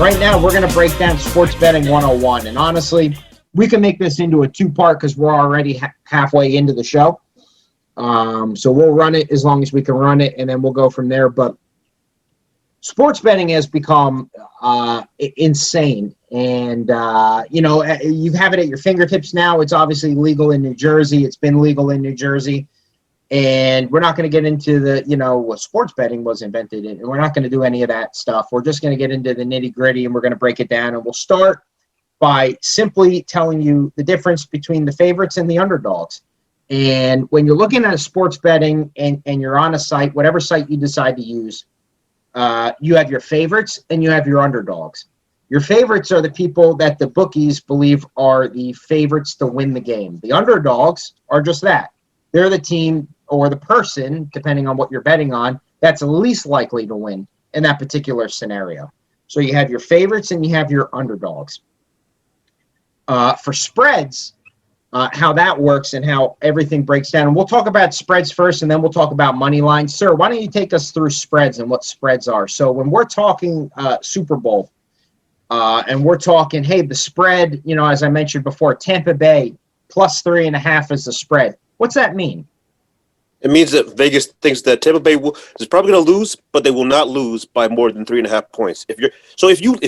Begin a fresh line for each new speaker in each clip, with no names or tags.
Right now, we're going to break down Sports Betting 101. And honestly, we can make this into a two-part because we're already halfway into the show. So we'll run it as long as we can run it, and then we'll go from there. But sports betting has become insane. And, you have it at your fingertips now. It's obviously legal in New Jersey. It's been legal in New Jersey. And we're not going to get into what sports betting was invented in. And we're not going to do any of that stuff. We're just going to get into the nitty-gritty, and we're going to break it down. And we'll start by simply telling you the difference between the favorites and the underdogs. And when you're looking at a sports betting and you're on a site, whatever site you decide to use, you have your favorites and you have your underdogs. Your favorites are the people that the bookies believe are the favorites to win the game. The underdogs are just that. They're the team or the person, depending on what you're betting on, that's least likely to win in that particular scenario. So you have your favorites and you have your underdogs. For spreads, how that works and how everything breaks down. And we'll talk about spreads first, and then we'll talk about money lines. Sir, why don't you take us through spreads and what spreads are? So when we're talking Super Bowl, and we're talking, hey, the spread, as I mentioned before, Tampa Bay plus 3.5 is the spread. What's that mean?
It means that Vegas thinks that Tampa Bay is probably going to lose, but they will not lose by more than 3.5 points. If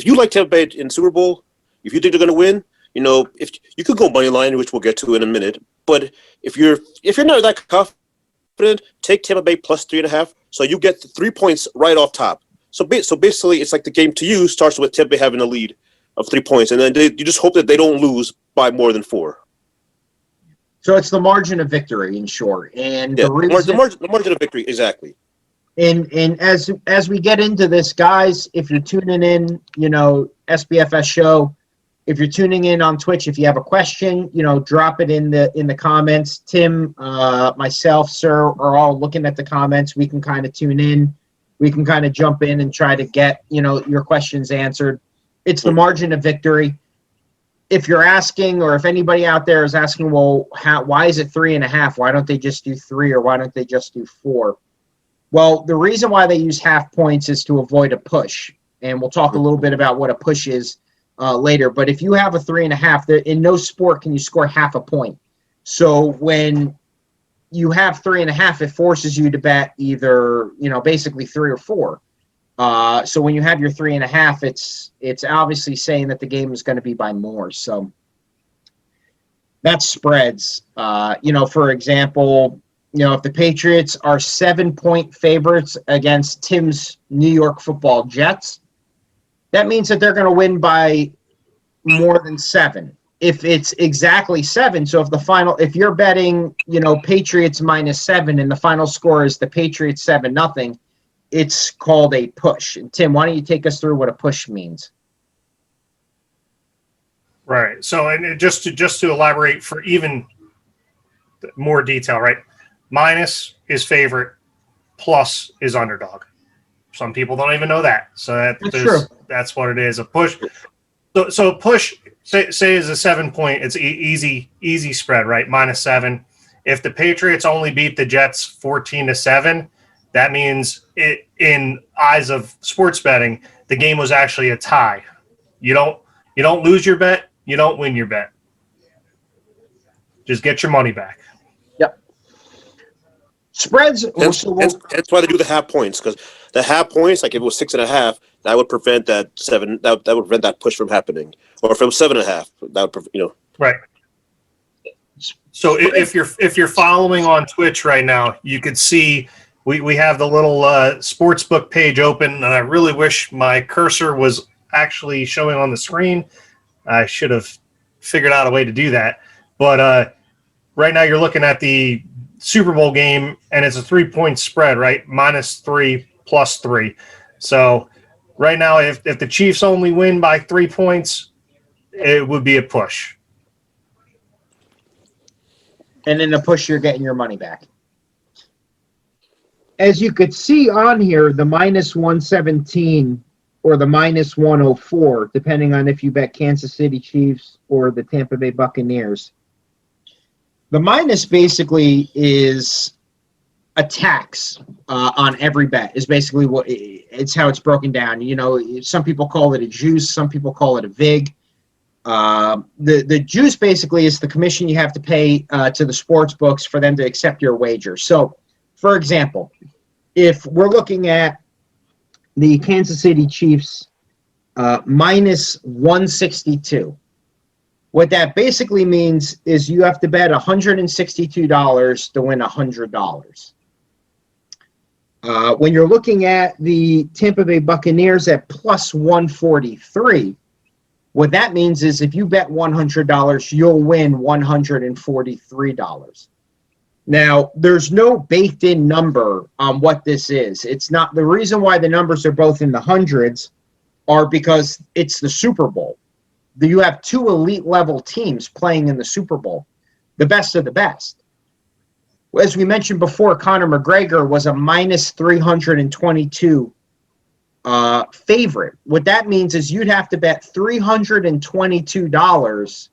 you like Tampa Bay in Super Bowl, if you think they're going to win, if you could go money line, which we'll get to in a minute. But if you're not that confident, take Tampa Bay plus 3.5. So you get the 3 points right off top. So basically, it's like the game to you starts with Tampa Bay having a lead of 3 points, and then you just hope that they don't lose by more than 4.
So it's the margin of victory, in short. And
yeah, the margin of victory, exactly.
And as we get into this, guys, if you're tuning in, SBFS show, if you're tuning in on Twitch, if you have a question, drop it in the comments. Tim, myself, sir, are all looking at the comments. We can kind of tune in. We can kind of jump in and try to get, your questions answered. It's the margin of victory. If you're asking, or if anybody out there is asking, well, why is it 3.5? Why don't they just do 3, or why don't they just do 4? Well, the reason why they use half points is to avoid a push. And we'll talk a little bit about what a push is later. But if you have a 3.5, in no sport can you score half a point. So when you have 3.5, it forces you to bet either, basically 3 or 4. So when you have your 3.5, it's obviously saying that the game is going to be by more. So that's spreads. For example, if the Patriots are 7-point favorites against Tim's New York Football Jets, that means that they're going to win by more than 7. If it's exactly 7, so if you're betting, Patriots minus 7 and the final score is the Patriots 7-0, it's called a push. And Tim, why don't you take us through what a push means?
Right. So, and just to elaborate for even more detail, right? Minus is favorite, plus is underdog. Some people don't even know that. So that's what it is. A push. So a push, say is a 7-point. It's easy spread, right? Minus 7. If the Patriots only beat the Jets 14-7, that means in eyes of sports betting, the game was actually a tie. You don't lose your bet. You don't win your bet. Just get your money back.
Yep. Spreads.
Hence why they do the half points, because the half points, like if it was 6.5, that would prevent that 7. That would prevent that push from happening. Or if it was 7.5, that would
Right. So if you're following on Twitch right now, you could see. We have the little sportsbook page open, and I really wish my cursor was actually showing on the screen. I should have figured out a way to do that. But right now you're looking at the Super Bowl game, and it's a 3-point spread, right? Minus 3, plus 3. So right now, if the Chiefs only win by 3 points, it would be a push.
And in a push, you're getting your money back. As you could see on here, the minus 117 or the minus 104, depending on if you bet Kansas City Chiefs or the Tampa Bay Buccaneers. The minus basically is a tax on every bet is basically what it's how it's broken down. You know, some people call it a juice, some people call it a vig. The juice basically is the commission you have to pay to the sports books for them to accept your wager. So, for example, if we're looking at the Kansas City Chiefs minus 162, what that basically means is you have to bet $162 to win $100. When you're looking at the Tampa Bay Buccaneers at plus 143, what that means is if you bet $100, you'll win $143. Now, there's no baked-in number on what this is. It's not the reason why the numbers are both in the hundreds are because it's the Super Bowl. You have two elite level teams playing in the Super Bowl, the best of the best. As we mentioned before, Conor McGregor was a minus 322 favorite. What that means is you'd have to bet $322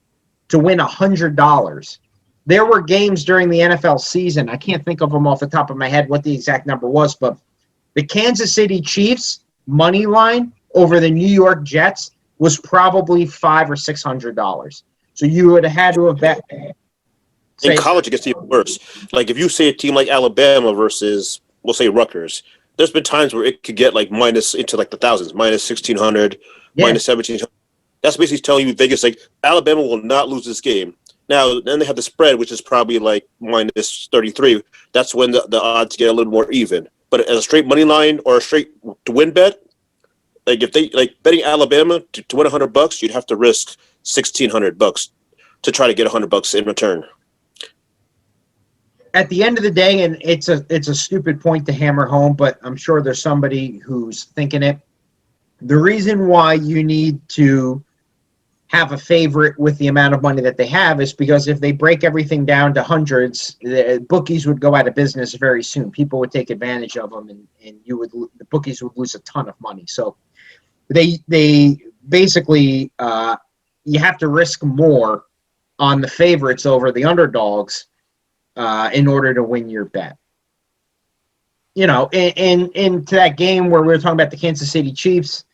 to win $100. There were games during the NFL season. I can't think of them off the top of my head what the exact number was, but the Kansas City Chiefs money line over the New York Jets was probably $500 or $600. So you would have had to have bet.
In college, it gets even worse. Like if you say a team like Alabama versus, we'll say Rutgers, there's been times where it could get like minus into like the thousands, minus 1,600, minus 1,700. That's basically telling you Vegas like Alabama will not lose this game. Now, then they have the spread, which is probably like minus 33. That's when the odds get a little more even. But as a straight money line or a straight to win bet, like if they like betting Alabama to win $100, you'd have to risk $1,600 to try to get $100 in return.
At the end of the day, and it's a stupid point to hammer home, but I'm sure there's somebody who's thinking it. The reason why you need to have a favorite with the amount of money that they have is because if they break everything down to hundreds, the bookies would go out of business very soon. People would take advantage of them, and the bookies would lose a ton of money. So they basically you have to risk more on the favorites over the underdogs in order to win your bet. You know, into that game where we were talking about the Kansas City Chiefs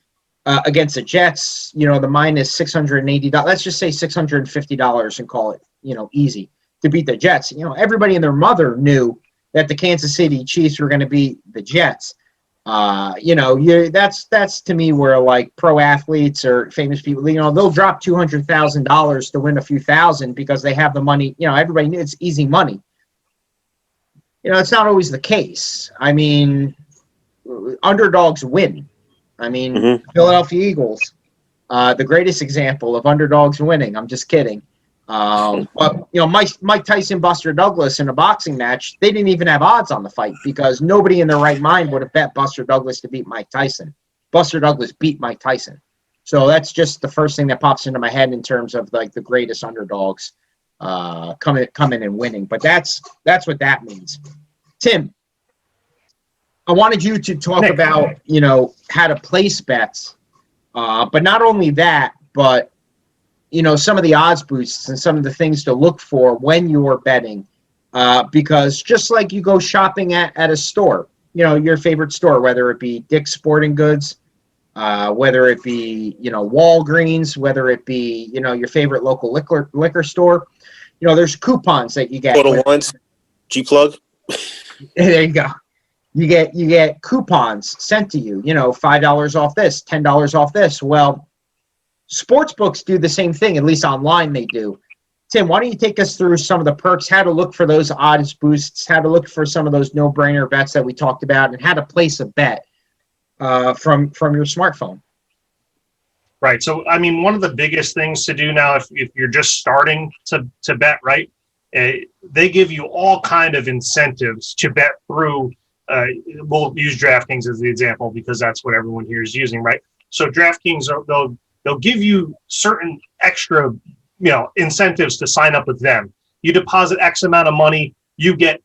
against the Jets, you know, the minus $680. Let's just say $650 and call it, you know, easy to beat the Jets. You know, everybody and their mother knew that the Kansas City Chiefs were going to beat the Jets. You know, that's to me where like pro athletes or famous people, you know, they'll drop $200,000 to win a few thousand because they have the money. You know, everybody knew it's easy money. You know, it's not always the case. I mean, underdogs win. I mean, Philadelphia Eagles, the greatest example of underdogs winning. I'm just kidding. But, you know, Mike Tyson, Buster Douglas in a boxing match, they didn't even have odds on the fight because nobody in their right mind would have bet Buster Douglas to beat Mike Tyson. Buster Douglas beat Mike Tyson. So that's just the first thing that pops into my head in terms of like the greatest underdogs coming and winning. But that's what that means. Tim, I wanted you to talk about, you know, how to place bets, but not only that, but, you know, some of the odds boosts and some of the things to look for when you're betting, because just like you go shopping at a store, you know, your favorite store, whether it be Dick's Sporting Goods, whether it be, you know, Walgreens, whether it be, you know, your favorite local liquor store, you know, there's coupons that you get.
Total Wines, G-Plug.
There you go. You get coupons sent to you, you know, $5 off this, $10 off this. Well, sports books do the same thing, at least online they do. Tim, why don't you take us through some of the perks, how to look for those odds boosts, how to look for some of those no-brainer bets that we talked about, and how to place a bet from your smartphone.
Right. So, I mean, one of the biggest things to do now, if you're just starting to bet, right, they give you all kind of incentives to bet through. We'll use DraftKings as the example because that's what everyone here is using, right? So DraftKings, they'll give you certain extra, you know, incentives to sign up with them. You deposit X amount of money, you get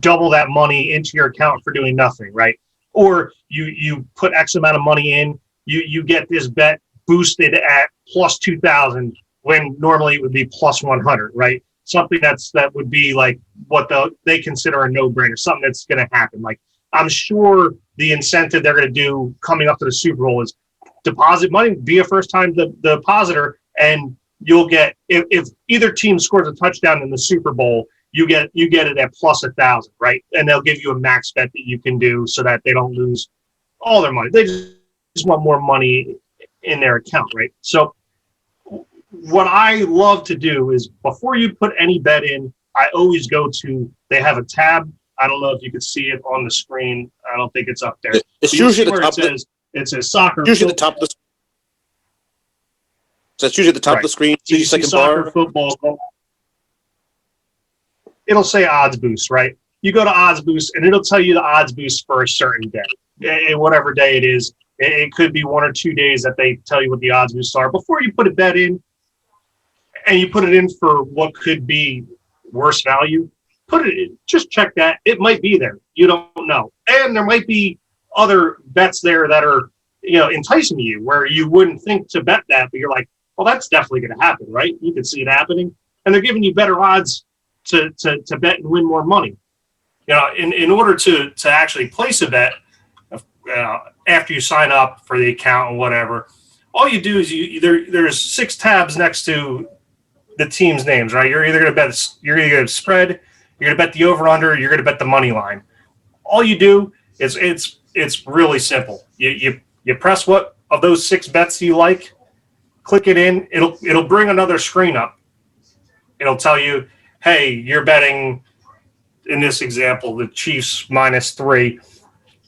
double that money into your account for doing nothing, right? Or you put X amount of money in, you get this bet boosted at plus 2,000 when normally it would be plus 100, right? something that would be like what they consider a no-brainer, something that's going to happen. Like, I'm sure the incentive they're going to do coming up to the Super Bowl is deposit money, be a first-time depositor, and you'll get, if either team scores a touchdown in the Super Bowl, you get it at plus 1,000, right? And they'll give you a max bet that you can do so that they don't lose all their money. They just want more money in their account, right? So what I love to do is before you put any bet in, I always go to, they have a tab. I don't know if you can see it on the screen. I don't think it's up there.
It's usually the top.
It says soccer.
Usually the top of the. So it's usually at the top of the screen.
So you see
second
soccer,
bar.
football. It'll say odds boost, right? You go to odds boost, and it'll tell you the odds boost for a certain day, and whatever day it is. It could be 1 or 2 days that they tell you what the odds boosts are before you put a bet in, and you put it in for what could be worse value. Put it in. Just check that. It might be there. You don't know, and there might be other bets there that are enticing you where you wouldn't think to bet that, but you're like, well, that's definitely going to happen, right? You can see it happening, and they're giving you better odds to bet and win more money. In order to actually place a bet after you sign up for the account and whatever, all you do is there's 6 tabs next to the team's names, right? You're either going to spread, you're going to bet the over under, you're going to bet the money line. All you do is it's really simple. You press what of those 6 bets you like, click it in. It'll bring another screen up. It'll tell you, hey, you're betting, in this example, the Chiefs -3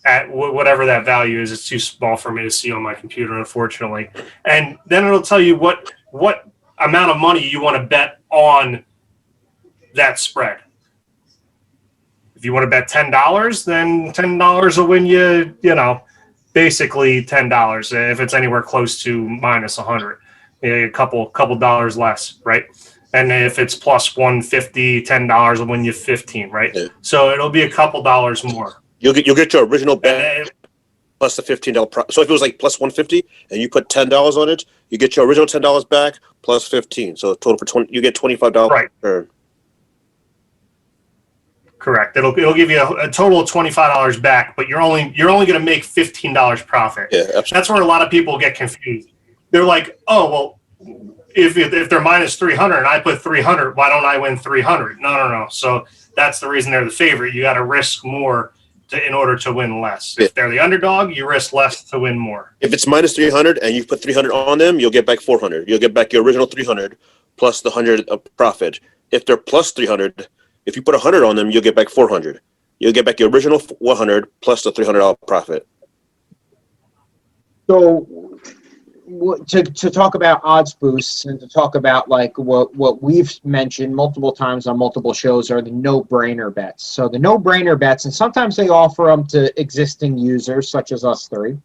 at whatever that value is. It's too small for me to see on my computer, unfortunately. And then it'll tell you what amount of money you want to bet on that spread. If you want to bet $10, then $10 will win you, basically $10. If it's anywhere close to -100, a couple dollars less, right? And if it's plus 150, $10 will win you 15, right? Yeah. So it'll be a couple dollars more.
You'll get your original bet plus the $15. So if it was like plus 150 and you put $10 on it, you get your original $10 back plus 15. So total for 20, you get $25
right.
return.
Correct. It'll give you a total of $25 back, but you're only going to make $15 profit.
Yeah, absolutely.
That's where a lot of people get confused. They're like, oh well, if they're -300 and I put 300, why don't I win 300? No. So that's the reason they're the favorite. You got to risk more in order to win less. If they're the underdog, you risk less to win more.
If it's -300 and you put 300 on them, you'll get back 400. You'll get back your original 300 plus the 100 of profit. If they're plus 300, if you put 100 on them, you'll get back 400. You'll get back your original 100 plus the $300 profit.
So to talk about odds boosts and to talk about like what we've mentioned multiple times on multiple shows are the no-brainer bets. So the no-brainer bets, and sometimes they offer them to existing users such as us three.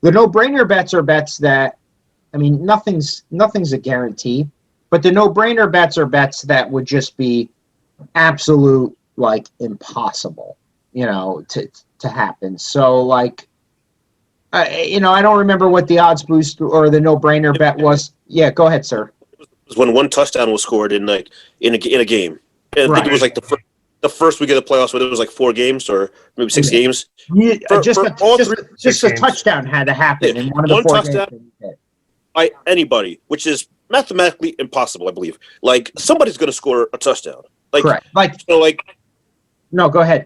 The no-brainer bets are bets that, I mean, nothing's a guarantee, but the no-brainer bets are bets that would just be absolute like impossible, to happen. So like, I don't remember what the odds boost or the no-brainer bet was. Yeah, go ahead, sir.
It was when one touchdown was scored in a game. And I think it was like the first week of the playoffs, when it was like 4 games or maybe 6 games.
Yeah, just a touchdown had to happen in one of the 4 games.
By anybody, which is mathematically impossible, I believe. Like somebody's going to score a touchdown. Like,
correct.
No,
go ahead.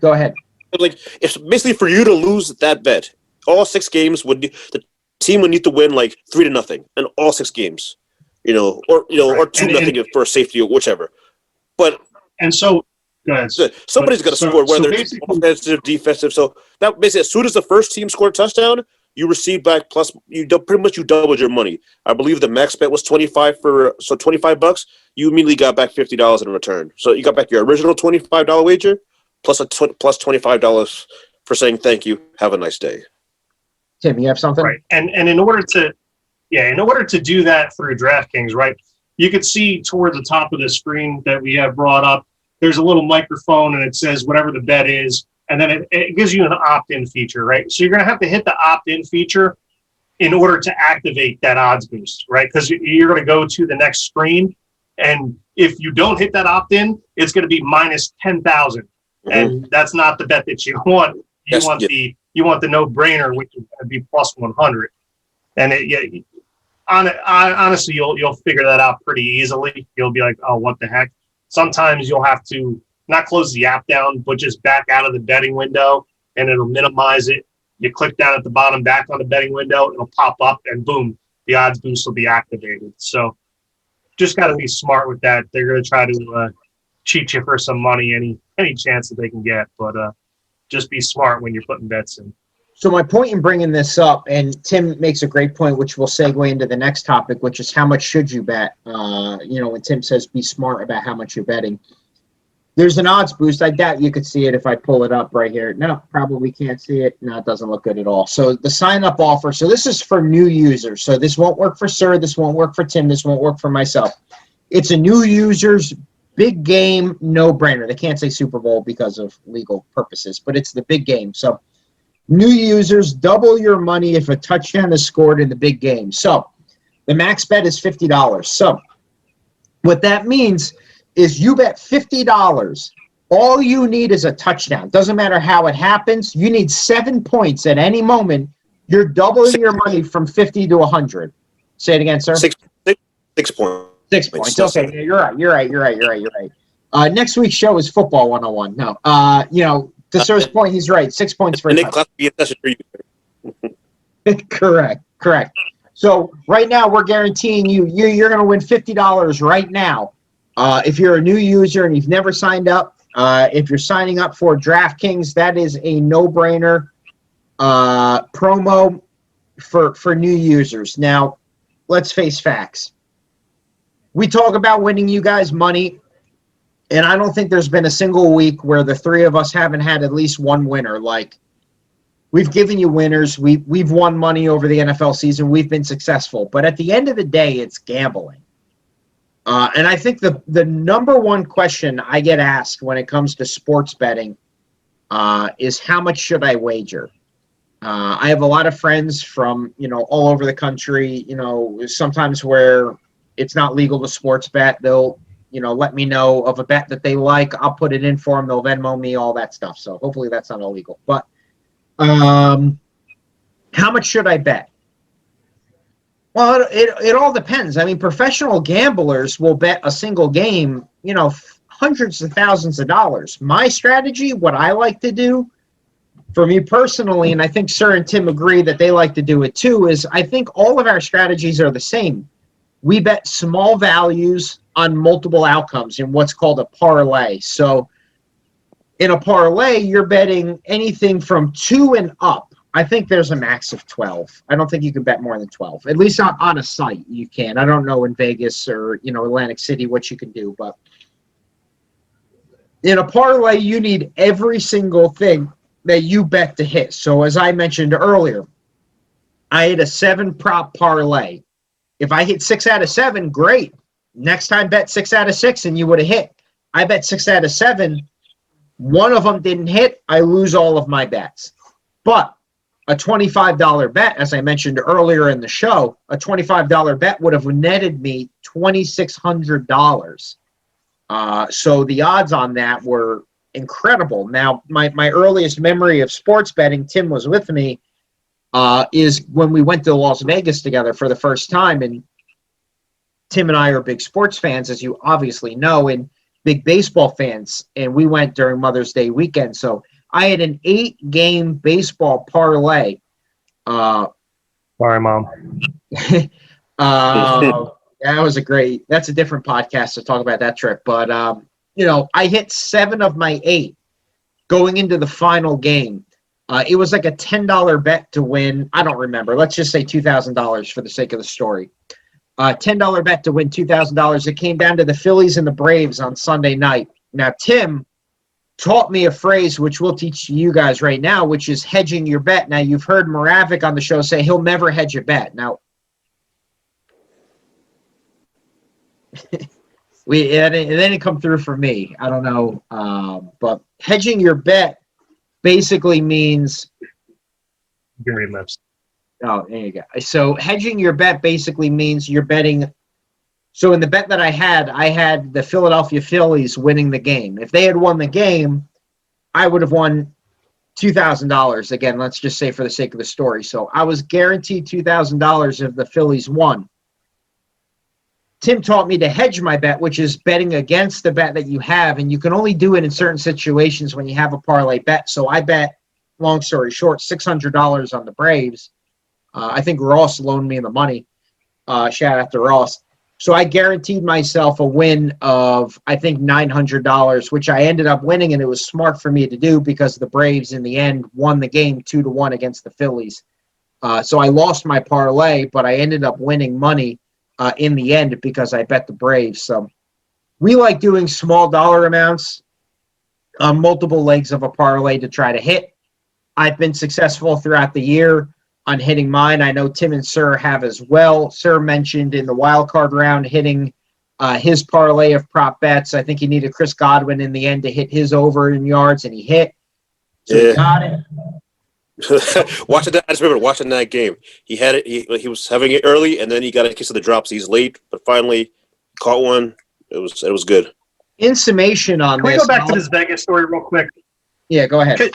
Like, it's basically for you to lose that bet. All 6 games the team would need to win like 3-0 in all 6 games, or 2-0 for safety or whichever. But
so go ahead.
Somebody's got to score, whether it's offensive, defensive. So that basically, as soon as the first team scored a touchdown, you receive back plus. You doubled your money. I believe the max bet was $25. You immediately got back $50 in return. So you got back your original $25 wager plus plus $25 for saying thank you. Have a nice day.
Tim, you have something?
Right. And in order to do that through DraftKings, right, you can see toward the top of the screen that we have brought up, there's a little microphone and it says whatever the bet is, and then it gives you an opt-in feature, right? So you're going to have to hit the opt-in feature in order to activate that odds boost, right? Because you're going to go to the next screen, and if you don't hit that opt-in, it's going to be minus 10,000, and that's not the bet that you want. You want the no-brainer, which is going to be plus 100. And honestly, you'll figure that out pretty easily. You'll be like, oh, what the heck? Sometimes you'll have to not close the app down, but just back out of the betting window, and it'll minimize it. You click down at the bottom, back on the betting window, it'll pop up, and boom, the odds boost will be activated. So just got to be smart with that. They're going to try to cheat you for some money any chance that they can get, but just be smart when you're putting bets in.
So my point in bringing this up, and Tim makes a great point, which will segue into the next topic, which is how much should you bet? When Tim says be smart about how much you're betting. There's an odds boost. I doubt you could see it if I pull it up right here. No, probably can't see it. No, it doesn't look good at all. So the sign-up offer. So this is for new users. So this won't work for Sir. This won't work for Tim. This won't work for myself. It's a new users, big game, no-brainer. They can't say Super Bowl because of legal purposes, but it's the big game. So new users, double your money if a touchdown is scored in the big game. So the max bet is $50. So what that means is you bet $50. All you need is a touchdown. Doesn't matter how it happens. You need 7 points at any moment. You're doubling your money from 50 to 100. Say it again, sir.
6 points.
6 points. Okay, you're right. Next week's show is Football 101. No, to Sir's point, he's right. 6 points for
Nick Class be a session for you.
Correct. So right now we're guaranteeing you're going to win $50 right now. If you're a new user and you've never signed up, if you're signing up for DraftKings, that is a no-brainer promo for new users. Now, let's face facts. We talk about winning you guys money, and I don't think there's been a single week where the three of us haven't had at least one winner. Like, we've given you winners. We've won money over the NFL season. We've been successful. But at the end of the day, it's gambling. And I think the number one question I get asked when it comes to sports betting is how much should I wager? I have a lot of friends from, all over the country, sometimes where it's not legal to sports bet. They'll, let me know of a bet that they like. I'll put it in for them. They'll Venmo me, all that stuff. So hopefully that's not illegal. But how much should I bet? Well, it all depends. I mean, professional gamblers will bet a single game, hundreds of thousands of dollars. My strategy, what I like to do, for me personally, and I think Sir and Tim agree that they like to do it too, is I think all of our strategies are the same. We bet small values on multiple outcomes in what's called a parlay. So in a parlay, you're betting anything from 2 and up. I think there's a max of 12. I don't think you can bet more than 12. At least on a site you can. I don't know in Vegas or, Atlantic City what you can do. But in a parlay, you need every single thing that you bet to hit. So as I mentioned earlier, I had a 7-prop parlay. If I hit 6 out of 7, great. Next time bet 6 out of 6 and you would have hit. I bet 6 out of 7. One of them didn't hit. I lose all of my bets. But a $25 bet, as I mentioned earlier in the show, a $25 bet would have netted me $2,600. So the odds on that were incredible. Now, my earliest memory of sports betting, Tim was with me, is when we went to Las Vegas together for the first time. And Tim and I are big sports fans, as you obviously know, and big baseball fans. And we went during Mother's Day weekend. So I had an 8-game baseball parlay.
Sorry, Mom.
That's a different podcast to talk about that trip. But, I hit 7 of my 8 going into the final game. It was like a $10 bet to win. I don't remember. Let's just say $2,000 for the sake of the story. $10 bet to win $2,000. It came down to the Phillies and the Braves on Sunday night. Now, Tim taught me a phrase which we'll teach you guys right now, which is hedging your bet. Now, you've heard Moravik on the show say he'll never hedge a bet. Now, it didn't come through for me. I don't know. But hedging your bet basically means...
You can read lips.
Oh, there you go. So hedging your bet basically means you're betting So in the bet that I had the Philadelphia Phillies winning the game. If they had won the game, I would have won $2,000. Again, let's just say for the sake of the story. So I was guaranteed $2,000 if the Phillies won. Tim taught me to hedge my bet, which is betting against the bet that you have, and you can only do it in certain situations when you have a parlay bet. So I bet, long story short, $600 on the Braves. I think Ross loaned me the money. Shout out to Ross. So I guaranteed myself a win of, I think, $900, which I ended up winning, and it was smart for me to do because the Braves, in the end, won the game 2-1 against the Phillies. So I lost my parlay, but I ended up winning money in the end because I bet the Braves. So we like doing small dollar amounts on multiple legs of a parlay to try to hit. I've been successful throughout the year on hitting mine. I know Tim and Sir have as well. Sir mentioned in the wild card round hitting his parlay of prop bets. I think he needed Chris Godwin in the end to hit his over in yards, and he hit. So he got it.
Watching that, I just remember watching that game. He had it. He was having it early, and then he got a case of the drops. He's late, but finally caught one. It was good.
In summation on
Can we
this,
go back to this Vegas story real quick?
Yeah, go ahead.
Let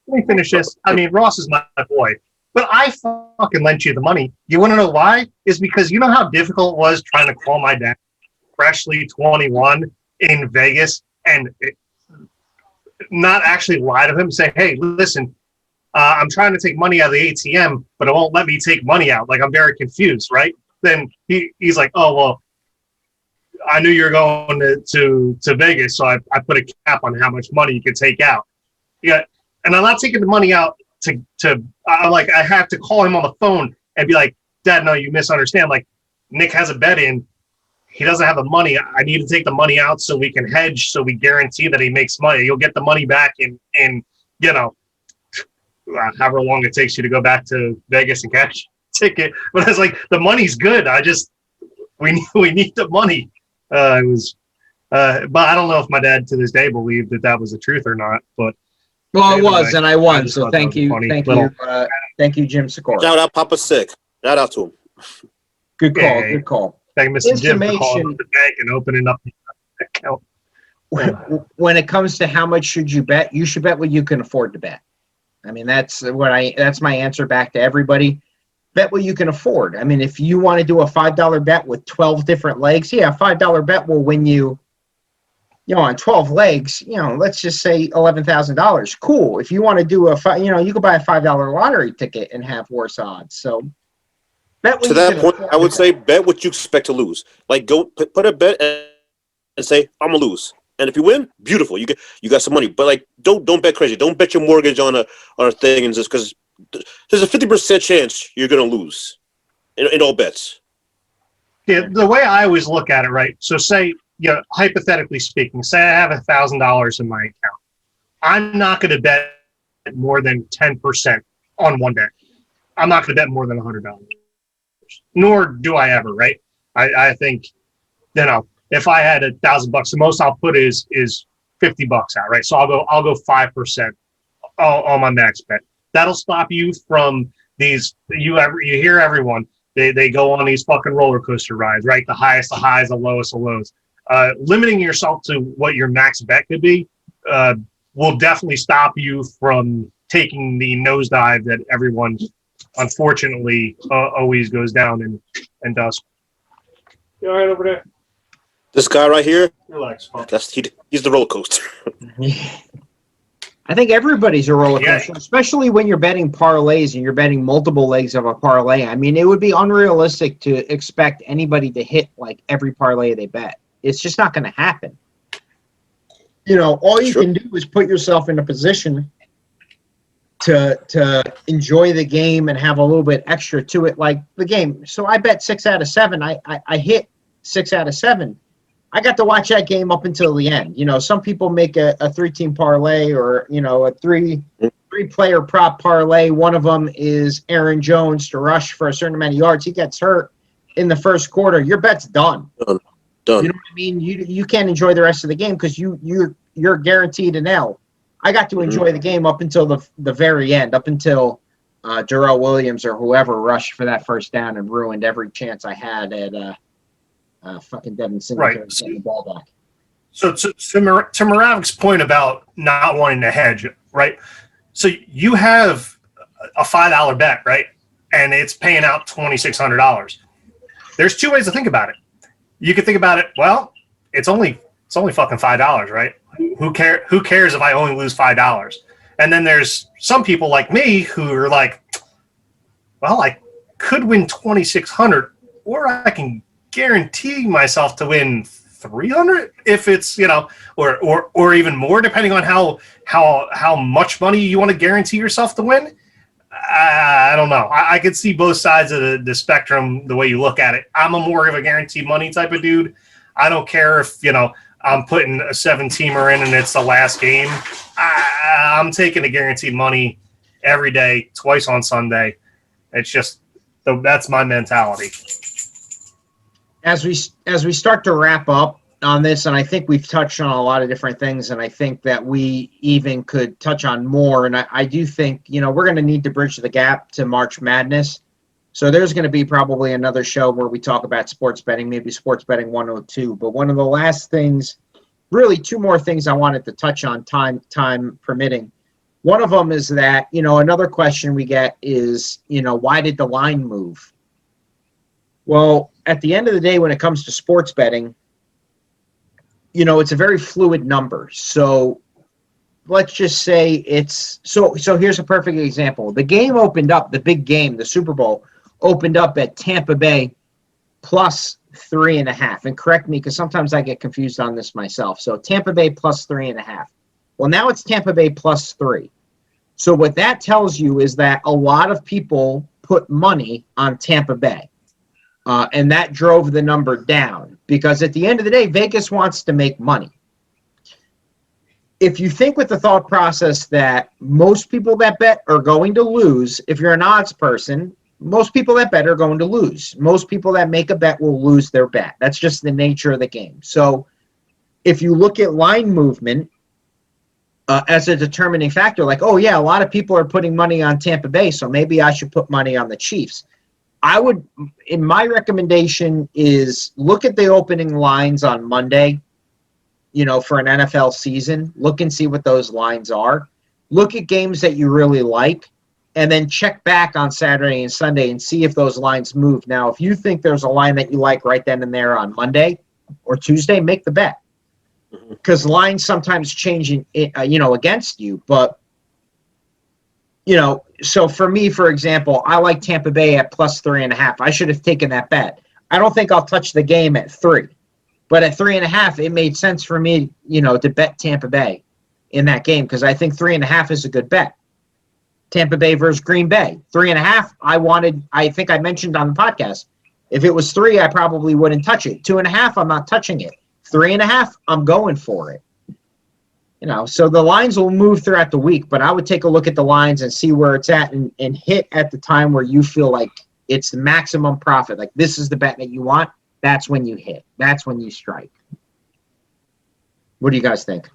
me finish this. I mean, Ross is my boy, but I fucking lent you the money. You want to know why? Is because you know how difficult it was trying to call my dad, freshly 21 in Vegas, and not actually lie to him. Say, hey, listen. I'm trying to take money out of the ATM, but it won't let me take money out. Like, I'm very confused, right? Then he's like, oh, well, I knew you were going to Vegas, so I put a cap on how much money you could take out. Yeah, and I'm not taking the money out I have to call him on the phone and be like, Dad, no, you misunderstand. Like, Nick has a bet in. He doesn't have the money. I need to take the money out so we can hedge, so we guarantee that he makes money. You'll get the money back in however long it takes you to go back to Vegas and catch a ticket. But it's like, the money's good. We need the money. But I don't know if my dad to this day believed that was the truth or not. But
well, it was, and I won. So thank you, thank you, Jim Sikora.
Shout out Papa Sick. Shout out to him.
Good call. Good call.
Thank Mr. Jim for calling up the bank and opening up the account.
When it comes to how much should you bet, you should bet what you can afford to bet. I mean, that's my answer back to everybody. Bet what you can afford. I mean, if you want to do a $5 bet with 12 different legs, yeah, a $5 bet will win you, on 12 legs, let's just say $11,000. Cool. If you want to do you could buy a $5 lottery ticket and have worse odds. So bet what
to that point, I would say bet what you expect to lose. Like, go put a bet and say, I'm gonna lose. And if you win, beautiful. You got some money. But like, don't bet crazy. Don't bet your mortgage on a thing, and just because there's a 50% chance you're gonna lose in all bets.
Yeah, the way I always look at it, right? So say, hypothetically speaking, say I have $1,000 in my account. I'm not going to bet more than 10% on one bet. I'm not going to bet more than $100. Nor do I ever, right? I think, if I had $1,000, the most I'll put is $50 out, right? So I'll go 5% on my max bet. That'll stop you from these. You hear everyone. They go on these fucking roller coaster rides, right? The highest, the highs, the lowest, the lows. Limiting yourself to what your max bet could be will definitely stop you from taking the nosedive that everyone, unfortunately, always goes down and does. You all right over there?
This guy right here,
relax.
He's the roller coaster.
I think everybody's a roller coaster, especially when you're betting parlays and you're betting multiple legs of a parlay. I mean, it would be unrealistic to expect anybody to hit like every parlay they bet. It's just not going to happen. All you can do is put yourself in a position to enjoy the game and have a little bit extra to it, like the game. So I bet 6 out of 7. I hit 6 out of 7. I got to watch that game up until the end. Some people make a 3-team parlay or, a three-player prop parlay. One of them is Aaron Jones to rush for a certain amount of yards. He gets hurt in the first quarter. Your bet's done.
Done.
You know what I mean? You can't enjoy the rest of the game because you're guaranteed an L. I got to enjoy the game up until the very end, up until Darrell Williams or whoever rushed for that first down and ruined every chance I had fucking Devin Singletary getting the ball back.
So to Maravik's point about not wanting to hedge, right? So you have a $5 bet, right? And it's paying out $2,600. There's two ways to think about it. You could think about it, well, it's only fucking $5, right? Who cares if I only lose $5? And then there's some people like me who are like, well, I could win 2,600, or I can guarantee myself to win 300 if it's, or even more, depending on how much money you want to guarantee yourself to win. I don't know. I could see both sides of the spectrum the way you look at it. I'm a more of a guaranteed money type of dude. I don't care if, I'm putting a 7-teamer in and it's the last game. I'm taking the guaranteed money every day, twice on Sunday. It's just, that's my mentality.
As we start to wrap up on this, and I think we've touched on a lot of different things, and I think that we even could touch on more. And I do think, we're going to need to bridge the gap to March Madness. So there's going to be probably another show where we talk about sports betting, maybe sports betting 102. But one of the last things, really two more things I wanted to touch on, time permitting. One of them is that, another question we get is, why did the line move? Well, at the end of the day, when it comes to sports betting, it's a very fluid number. So let's just say it's so here's a perfect example. The game opened up, the big game, the Super Bowl, opened up at Tampa Bay plus 3.5. And correct me, because sometimes I get confused on this myself. So Tampa Bay plus 3.5. Well, now it's Tampa Bay plus 3. So what that tells you is that a lot of people put money on Tampa Bay. And that drove the number down, because at the end of the day, Vegas wants to make money. If you think with the thought process that most people that bet are going to lose, if you're an odds person, most people that bet are going to lose. Most people that make a bet will lose their bet. That's just the nature of the game. So if you look at line movement as a determining factor, like, oh yeah, a lot of people are putting money on Tampa Bay, so maybe I should put money on the Chiefs. My recommendation is look at the opening lines on Monday, for an NFL season. Look and see what those lines are. Look at games that you really like, and then check back on Saturday and Sunday and see if those lines move. Now, if you think there's a line that you like right then and there on Monday or Tuesday, make the bet. Because lines sometimes change, against you. But, so for me, for example, I like Tampa Bay at plus 3.5. I should have taken that bet. I don't think I'll touch the game at 3. But at 3.5, it made sense for me, to bet Tampa Bay in that game, because I think 3.5 is a good bet. Tampa Bay versus Green Bay. 3.5, I think I mentioned on the podcast, if it was 3, I probably wouldn't touch it. 2.5, I'm not touching it. 3.5, I'm going for it. So the lines will move throughout the week, but I would take a look at the lines and see where it's at and hit at the time where you feel like it's the maximum profit. Like, this is the bet that you want. That's when you hit. That's when you strike. What do you guys think?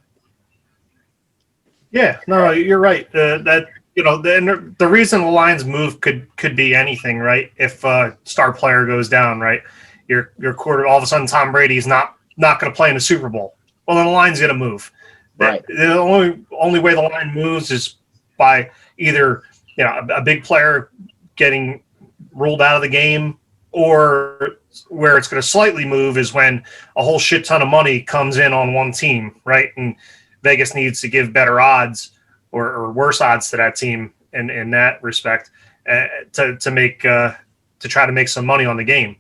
Yeah, no, you're right. The reason the lines move could be anything, right? If a star player goes down, right? Your quarter, all of a sudden Tom Brady's not going to play in the Super Bowl. Well, then the line's going to move.
Right.
The only way the line moves is by either a big player getting ruled out of the game, or where it's going to slightly move is when a whole shit ton of money comes in on one team, right? And Vegas needs to give better odds or worse odds to that team in that respect to try to make some money on the game.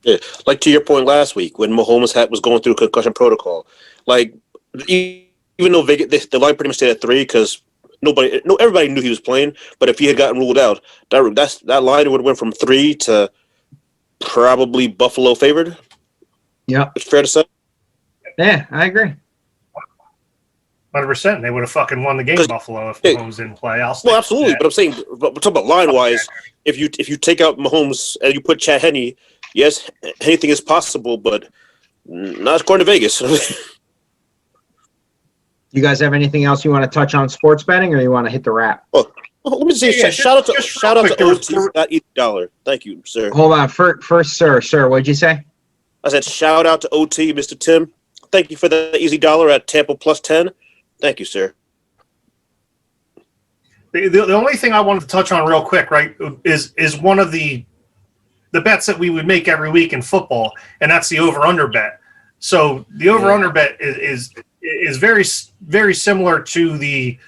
Yeah, like to your point last week when Mahomes was going through concussion protocol, like even though Vegas, the line pretty much stayed at 3 because everybody knew he was playing, but if he had gotten ruled out, that line would have went from 3 to probably Buffalo favored.
Yeah,
it's fair to say.
Yeah, I agree.
100%. They would have fucking won the game, Buffalo, if Mahomes didn't play.
Well, absolutely. But I'm saying, we're talking about line-wise, if you take out Mahomes and you put Chad Henne, yes, anything is possible, but not according to Vegas.
You guys have anything else you want to touch on sports betting, or you want to hit the wrap?
Oh, let me say, shout out to OT $. Thank you, sir.
Hold on, first, sir, what'd you say?
I said shout out to OT, Mr. Tim. Thank you for the easy dollar at Tampa +10. Thank you, sir.
The only thing I wanted to touch on real quick, right, is one of the bets that we would make every week in football, and that's the over/under bet. So the over/under bet is very, very similar to the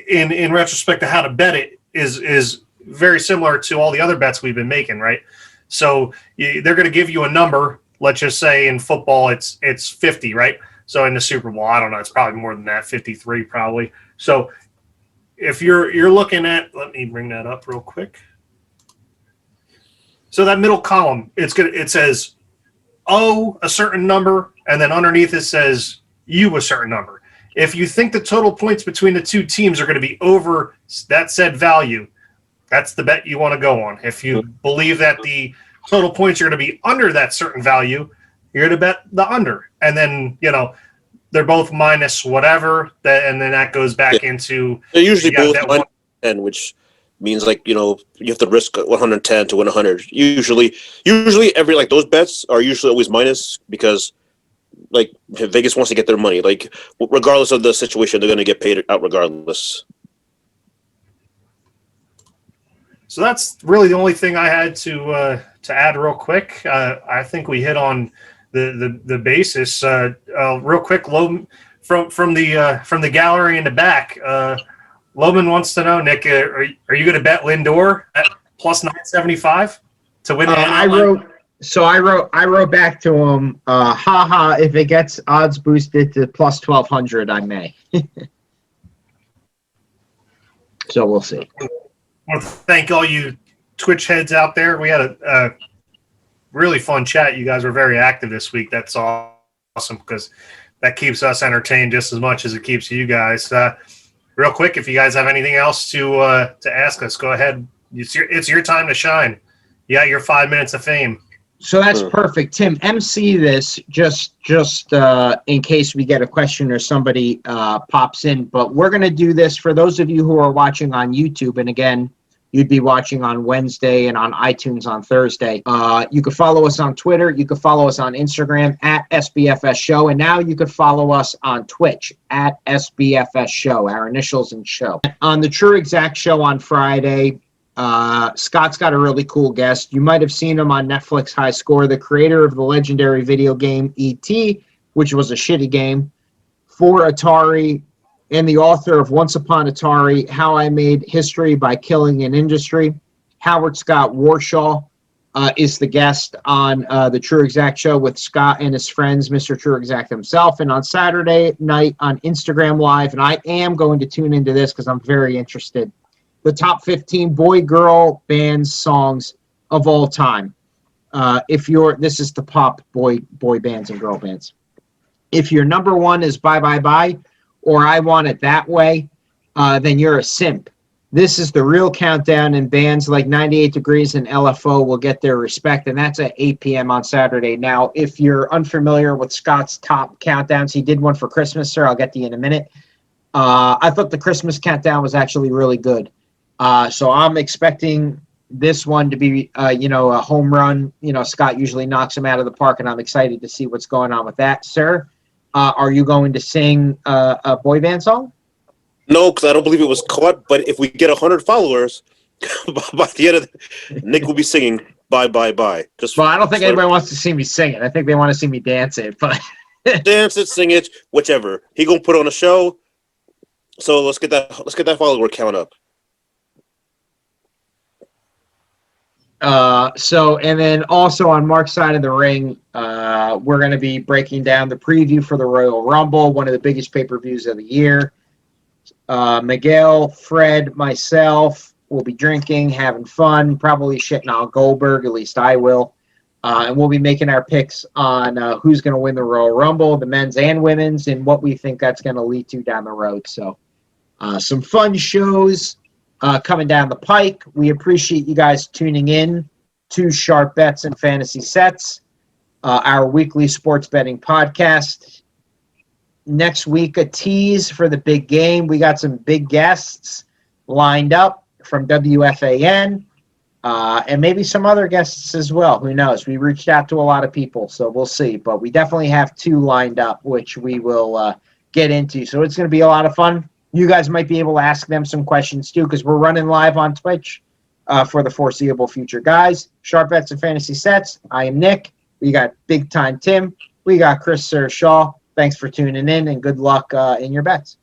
in retrospect to how to bet it is very similar to all the other bets we've been making, right? So they're going to give you a number. Let's just say in football it's 50, right? So in the Super Bowl, I don't know, it's probably more than that, 53 probably. So if you're looking at, let me bring that up real quick. So that middle column, it says O a certain number, and then underneath it says U a certain number. If you think the total points between the two teams are going to be over that said value, that's the bet you want to go on. If you believe that the total points are going to be under that certain value, you're going to bet the under. And then, they're both minus whatever, and then that goes back into...
They're usually both minus 10, which means you have to risk 110 to win 100. Usually every those bets are usually always minus because Vegas wants to get their money. Regardless of the situation, they're going to get paid out regardless.
So that's really the only thing I had to add real quick. I think we hit on the basis. Real quick, from the gallery in the back, Loman wants to know, Nick, are you going to bet Lindor at plus 975 to win the NL?
I wrote back to him, haha, if it gets odds boosted to plus 1,200, I may. So we'll see.
I want to thank all you Twitch heads out there. We had a really fun chat. You guys were very active this week. That's awesome because that keeps us entertained just as much as it keeps you guys. Real quick, if you guys have anything else to ask us, go ahead. It's your time to shine. You got your 5 minutes of fame.
So that's perfect. Tim, MC this just in case we get a question or somebody pops in. But we're going to do this for those of you who are watching on YouTube. And again, you'd be watching on Wednesday and on iTunes on Thursday. You can follow us on Twitter. You can follow us on Instagram at SBFS Show. And now you can follow us on Twitch at SBFS Show, our initials and show. On the TruExact show on Friday, Scott's got a really cool guest. You might have seen him on Netflix High Score, the creator of the legendary video game E.T., which was a shitty game, for Atari, and the author of Once Upon Atari, How I Made History by Killing an Industry. Howard Scott Warshaw is the guest on the TruExact show with Scott and his friends, Mr. TruExact himself. And on Saturday night on Instagram Live, and I am going to tune into this because I'm very interested, the top 15 boy-girl bands songs of all time. This is the pop boy bands and girl bands. If your number one is Bye Bye Bye or I Want It That Way, then you're a simp. This is the real countdown, and bands like 98 Degrees and LFO will get their respect, and that's at 8 p.m. on Saturday. Now, if you're unfamiliar with Scott's top countdowns, he did one for Christmas, sir. I'll get to you in a minute. I thought the Christmas countdown was actually really good. So I'm expecting this one to be, a home run. Scott usually knocks him out of the park, and I'm excited to see what's going on with that. Sir, are you going to sing a boy band song?
No, because I don't believe it was caught. But if we get 100 followers, by the end of Nick will be singing "Bye Bye Bye."
Well, I don't think anybody wants to see me sing it. I think they want to see me dance it. But
dance it, sing it, whichever. He gonna put on a show. So let's get that follower count up.
And then also on Mark's side of the ring, we're going to be breaking down the preview for the Royal Rumble, one of the biggest pay-per-views of the year. Miguel, Fred, myself will be drinking, having fun, probably shitting on Goldberg, at least I will. And we'll be making our picks on who's going to win the Royal Rumble, the men's and women's, and what we think that's going to lead to down the road. So some fun shows coming down the pike. We appreciate you guys tuning in to Sharp Bets and Fantasy Sets, our weekly sports betting podcast. Next week, a tease for the big game. We got some big guests lined up from WFAN. and maybe some other guests as well. Who knows? We reached out to a lot of people, so we'll see. But we definitely have 2 lined up, which we will get into. So it's going to be a lot of fun. You guys might be able to ask them some questions too, because we're running live on Twitch for the foreseeable future. Guys, Sharp Bets and Fantasy Sets. I am Nick. We got Big Time Tim. We got Chris Sir Shaw. Thanks for tuning in, and good luck in your bets.